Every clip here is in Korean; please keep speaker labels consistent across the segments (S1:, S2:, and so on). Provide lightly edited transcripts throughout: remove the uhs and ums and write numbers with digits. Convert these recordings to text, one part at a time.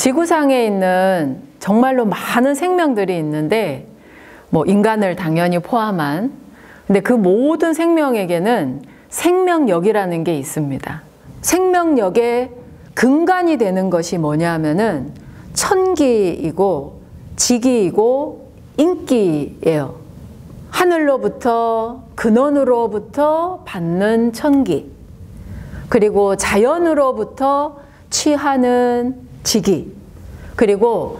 S1: 지구상에 있는 정말로 많은 생명들이 있는데 뭐 인간을 당연히 포함한, 근데 그 모든 생명에게는 생명력이라는 게 있습니다. 생명력의 근간이 되는 것이 뭐냐 하면은 천기이고 지기이고 인기예요. 하늘로부터 근원으로부터 받는 천기, 그리고 자연으로부터 취하는 지기, 그리고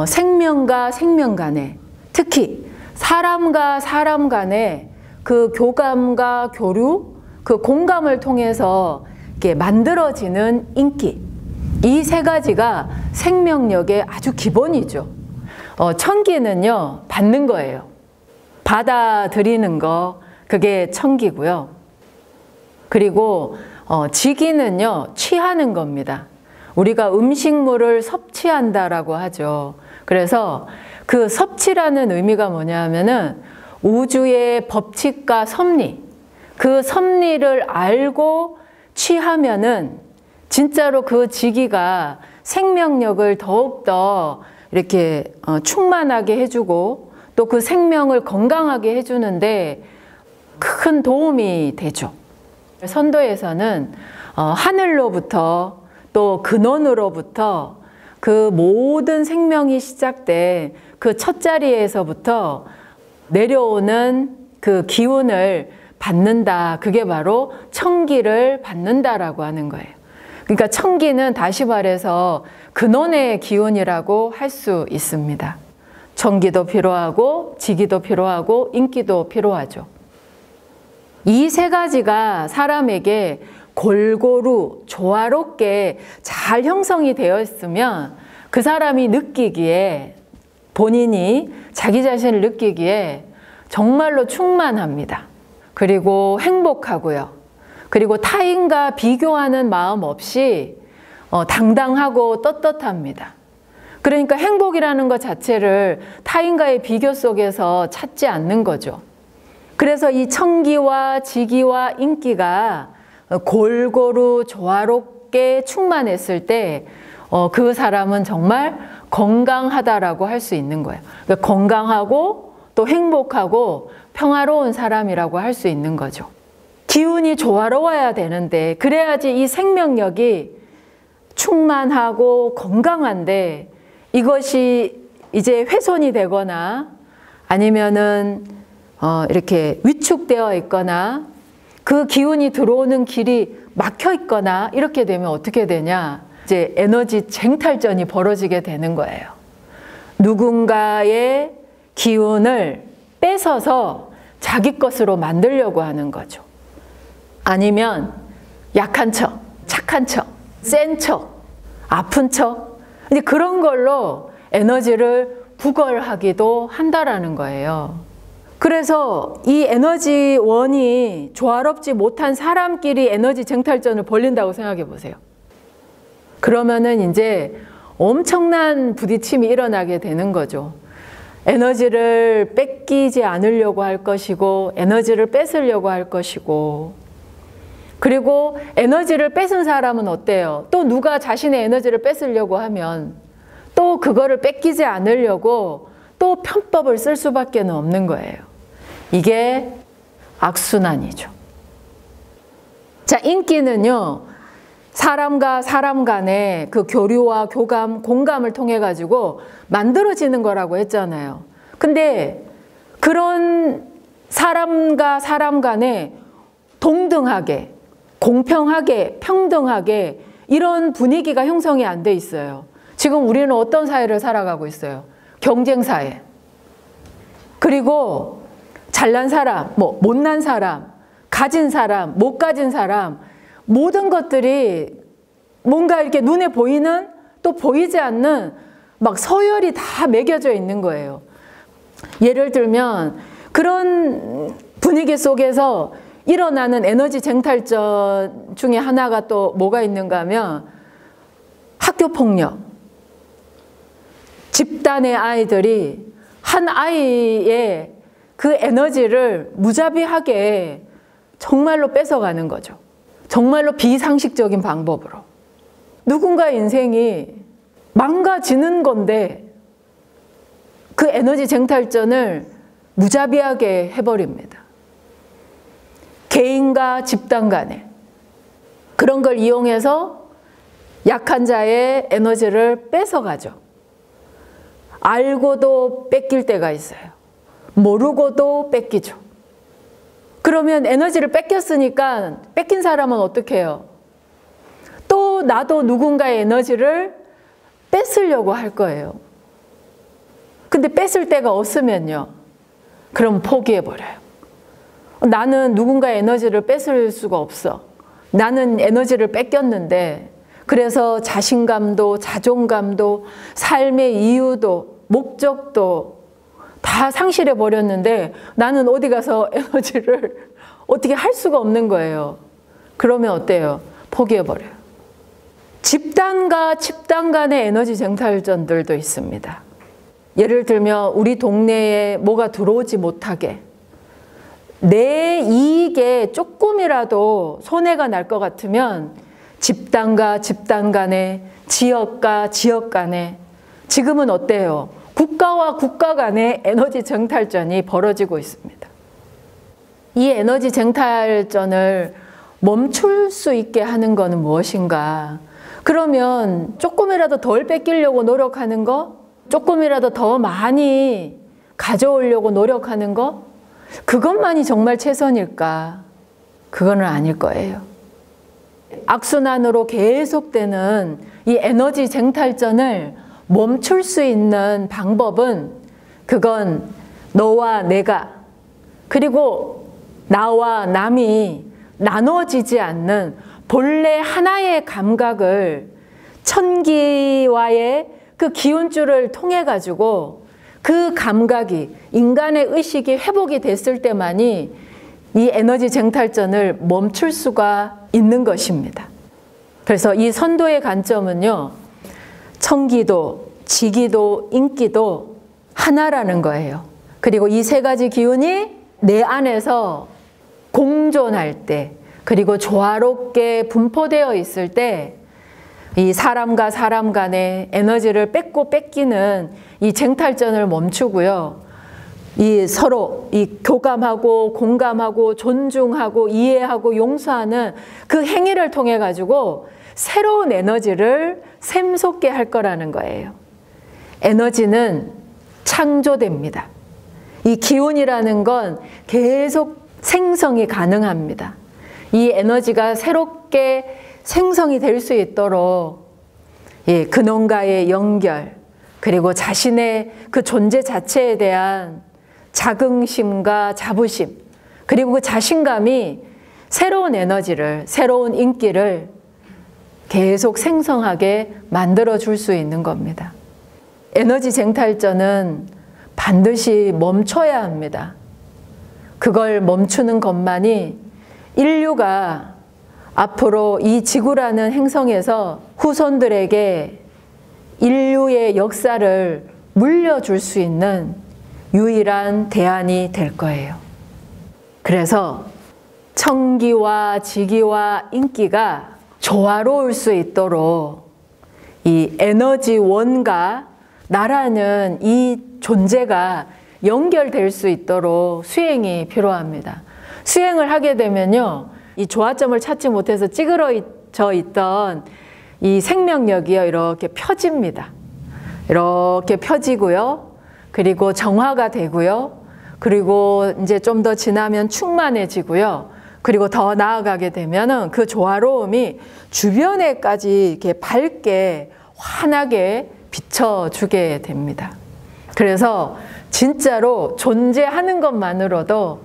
S1: 생명과 생명 간에, 특히 사람과 사람 간에 그 교감과 교류, 그 공감을 통해서 이렇게 만들어지는 인기, 이 세 가지가 생명력의 아주 기본이죠. 천기는요, 받는 거예요. 받아들이는 거, 그게 천기고요. 그리고 지기는요, 취하는 겁니다. 우리가 음식물을 섭취한다라고 하죠. 그래서 그 섭취라는 의미가 뭐냐 하면은 우주의 법칙과 섭리, 그 섭리를 알고 취하면은 진짜로 그 지기가 생명력을 더욱더 이렇게 충만하게 해주고 또 그 생명을 건강하게 해주는데 큰 도움이 되죠. 선도에서는 하늘로부터 또 근원으로부터 그 모든 생명이 시작된 그 첫 자리에서부터 내려오는 그 기운을 받는다. 그게 바로 천기를 받는다라고 하는 거예요. 그러니까 천기는 다시 말해서 근원의 기운이라고 할 수 있습니다. 천기도 필요하고 지기도 필요하고 인기도 필요하죠. 이 세 가지가 사람에게 골고루 조화롭게 잘 형성이 되어 있으면 그 사람이 느끼기에, 본인이 자기 자신을 느끼기에 정말로 충만합니다. 그리고 행복하고요. 그리고 타인과 비교하는 마음 없이 당당하고 떳떳합니다. 그러니까 행복이라는 것 자체를 타인과의 비교 속에서 찾지 않는 거죠. 그래서 이 천기와 지기와 인기가 골고루 조화롭게 충만했을 때 그 사람은 정말 건강하다라고 할 수 있는 거예요. 그러니까 건강하고 또 행복하고 평화로운 사람이라고 할 수 있는 거죠. 기운이 조화로워야 되는데, 그래야지 이 생명력이 충만하고 건강한데 이것이 이제 훼손이 되거나 아니면은 이렇게 위축되어 있거나 그 기운이 들어오는 길이 막혀 있거나 이렇게 되면 어떻게 되냐? 이제 에너지 쟁탈전이 벌어지게 되는 거예요. 누군가의 기운을 뺏어서 자기 것으로 만들려고 하는 거죠. 아니면 약한 척, 착한 척, 센 척, 아픈 척, 이제 그런 걸로 에너지를 부걸하기도 한다라는 거예요. 그래서 이 에너지원이 조화롭지 못한 사람끼리 에너지 쟁탈전을 벌린다고 생각해 보세요. 그러면은 이제 엄청난 부딪힘이 일어나게 되는 거죠. 에너지를 뺏기지 않으려고 할 것이고, 에너지를 뺏으려고 할 것이고, 그리고 에너지를 뺏은 사람은 어때요? 또 누가 자신의 에너지를 뺏으려고 하면 또 그거를 뺏기지 않으려고 또 편법을 쓸 수밖에 없는 거예요. 이게 악순환이죠. 자, 인기는요, 사람과 사람 간의 그 교류와 교감, 공감을 통해 가지고 만들어지는 거라고 했잖아요. 근데 그런 사람과 사람 간에 동등하게, 공평하게, 평등하게 이런 분위기가 형성이 안 돼 있어요. 지금 우리는 어떤 사회를 살아가고 있어요? 경쟁 사회. 그리고 잘난 사람, 못난 사람, 가진 사람, 못 가진 사람, 모든 것들이 뭔가 이렇게 눈에 보이는 또 보이지 않는 막 서열이 다 매겨져 있는 거예요. 예를 들면 그런 분위기 속에서 일어나는 에너지 쟁탈전 중에 하나가 또 뭐가 있는가 하면 학교 폭력. 집단의 아이들이 한 아이의 그 에너지를 무자비하게 정말로 뺏어가는 거죠. 정말로 비상식적인 방법으로. 누군가의 인생이 망가지는 건데 그 에너지 쟁탈전을 무자비하게 해버립니다. 개인과 집단 간에 그런 걸 이용해서 약한 자의 에너지를 뺏어가죠. 알고도 뺏길 때가 있어요. 모르고도 뺏기죠. 그러면 에너지를 뺏겼으니까 뺏긴 사람은 어떻게 해요? 또 나도 누군가의 에너지를 뺏으려고 할 거예요. 근데 뺏을 데가 없으면요. 그럼 포기해버려요. 나는 누군가의 에너지를 뺏을 수가 없어. 나는 에너지를 뺏겼는데 그래서 자신감도 자존감도 삶의 이유도 목적도 다 상실해 버렸는데 나는 어디 가서 에너지를 어떻게 할 수가 없는 거예요. 그러면 어때요? 포기해 버려요. 집단과 집단 간의 에너지 쟁탈전들도 있습니다. 예를 들면 우리 동네에 뭐가 들어오지 못하게 내 이익에 조금이라도 손해가 날 것 같으면 집단과 집단 간에 지역과 지역 간에 지금은 어때요? 국가와 국가 간의 에너지 쟁탈전이 벌어지고 있습니다. 이 에너지 쟁탈전을 멈출 수 있게 하는 것은 무엇인가? 그러면 조금이라도 덜 뺏기려고 노력하는 거? 조금이라도 더 많이 가져오려고 노력하는 거? 그것만이 정말 최선일까? 그거는 아닐 거예요. 악순환으로 계속되는 이 에너지 쟁탈전을 멈출 수 있는 방법은 그건 너와 내가 그리고 나와 남이 나눠지지 않는 본래 하나의 감각을 천기와의 그 기운줄을 통해 가지고 그 감각이 인간의 의식이 회복이 됐을 때만이 이 에너지 쟁탈전을 멈출 수가 있는 것입니다. 그래서 이 선도의 관점은요. 천기도, 지기도, 인기도 하나라는 거예요. 그리고 이 세 가지 기운이 내 안에서 공존할 때 그리고 조화롭게 분포되어 있을 때 이 사람과 사람 간의 에너지를 뺏고 뺏기는 이 쟁탈전을 멈추고요. 이 서로 이 교감하고 공감하고 존중하고 이해하고 용서하는 그 행위를 통해 가지고 새로운 에너지를 샘솟게 할 거라는 거예요. 에너지는 창조됩니다. 이 기운이라는 건 계속 생성이 가능합니다. 이 에너지가 새롭게 생성이 될 수 있도록 근원과의 연결 그리고 자신의 그 존재 자체에 대한 자긍심과 자부심 그리고 그 자신감이 새로운 에너지를 새로운 인기를 계속 생성하게 만들어 줄 수 있는 겁니다. 에너지 쟁탈전은 반드시 멈춰야 합니다. 그걸 멈추는 것만이 인류가 앞으로 이 지구라는 행성에서 후손들에게 인류의 역사를 물려줄 수 있는 유일한 대안이 될 거예요. 그래서 천기와 지기와 인기가 조화로울 수 있도록 이 에너지원과 나라는 이 존재가 연결될 수 있도록 수행이 필요합니다. 수행을 하게 되면요. 이 조화점을 찾지 못해서 찌그러져 있던 이 생명력이요. 이렇게 펴집니다. 이렇게 펴지고요. 그리고 정화가 되고요. 그리고 이제 좀 더 지나면 충만해지고요. 그리고 더 나아가게 되면은 그 조화로움이 주변에까지 이렇게 밝게 환하게 비춰주게 됩니다. 그래서 진짜로 존재하는 것만으로도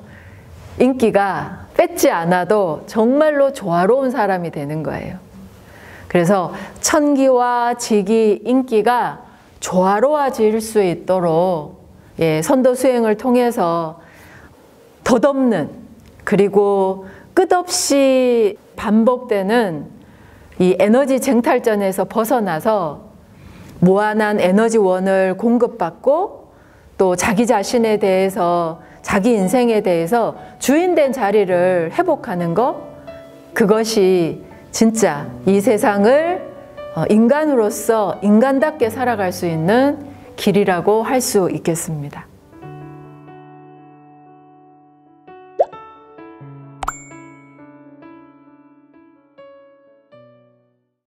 S1: 인기가 뺏지 않아도 정말로 조화로운 사람이 되는 거예요. 그래서 천기와 지기, 인기가 조화로워질 수 있도록 선도 수행을 통해서 덧없는 그리고 끝없이 반복되는 이 에너지 쟁탈전에서 벗어나서 무한한 에너지원을 공급받고 또 자기 자신에 대해서 자기 인생에 대해서 주인된 자리를 회복하는 것, 그것이 진짜 이 세상을 인간으로서 인간답게 살아갈 수 있는 길이라고 할 수 있겠습니다.